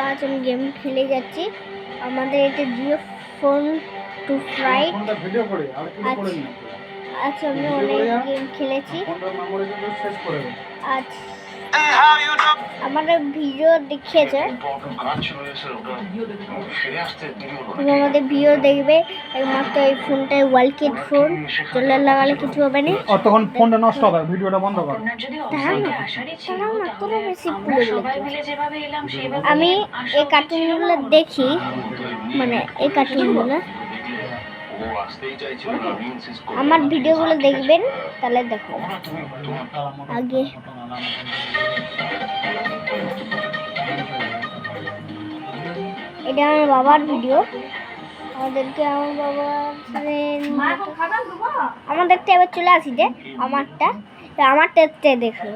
আজ আমি গেম খেলে যাচ্ছি। আমাদের এটা জিও ফোন টু ফ্রাইট। আচ্ছা আমি অনেক গেম খেলেছি। আজ আমাদের ভিডিও দেখিয়েছে, তুমি আমাদের ভিডিও দেখবে। একমাত্র এই ফোনটায় ওয়ালকিট ফোন চলে লাগালে কিছু হবে না, তখন ফোনটা নষ্ট হবে, ভিডিওটা বন্ধ কর। আমি এই কার্টুনগুলো দেখি, মানে এই কার্টুনগুলো আমার ভিডিওগুলো দেখবেন, তাহলে দেখো। আগে এটা আমার বাবার ভিডিও। আমাদেরকে আমার বাবার আমাদেরটা এবার চলে আসি যে আমারটা দেখো।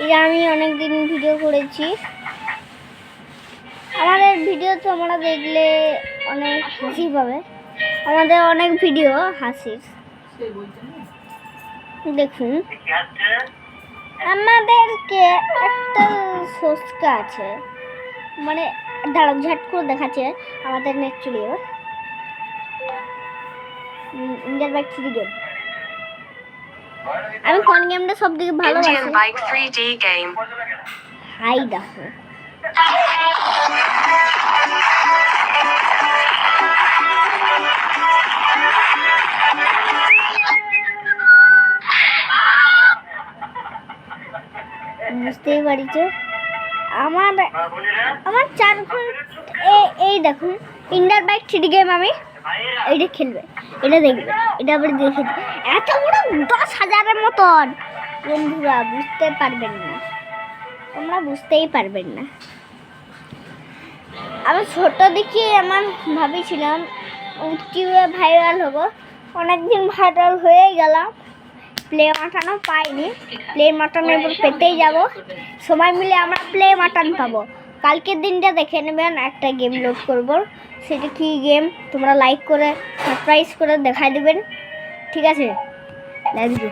এটা আমি অনেকদিন ভিডিও করেছি। আমাদের ভিডিও তো আমরা দেখলে অনেক হাসি পাবে। আমাদের অনেক ভিডিও হাসির, দেখুন। আমাদেরকে একটা সস্কা আছে, মানে দাঁড়াও ঝাট করে দেখাচ্ছে আমাদের নেট চলে যাবে। Indian bike 3D game. আমি কোন গেমটা সবথেকে ভালোবাসি? Indian bike 3D game. High দেখো, বুঝতেই পারিছো। আমার 4 ঘন্টা এই দেখুন ইন্ডিয়ান বাইক 3D গেম। আমি এইটা খেলবে, এটা দেখবে, এটা আবার দেখে এত বড় 10,000-এর মতন। বন্ধুরা বুঝতে পারবেন না, তোমরা বুঝতেই পারবেন না। আমি ছোট দেখি আমার ভাবিছিলাম ইউটিউবে ভাইরাল হবো। অনেকদিন ভাইরাল হয়ে গেলাম, প্লে মাটানো পাইনি। প্লে মাটানোর এবার পেতেই যাব, সময় মিলে আমরা প্লে মাটান পাবো। কালকের দিনটা দেখে নেবেন, একটা গেম লোড করব। সেটা কি গেম তোমরা লাইক করে সাবস্ক্রাইব করে দেখাই দেবেন, ঠিক আছে? Let's go.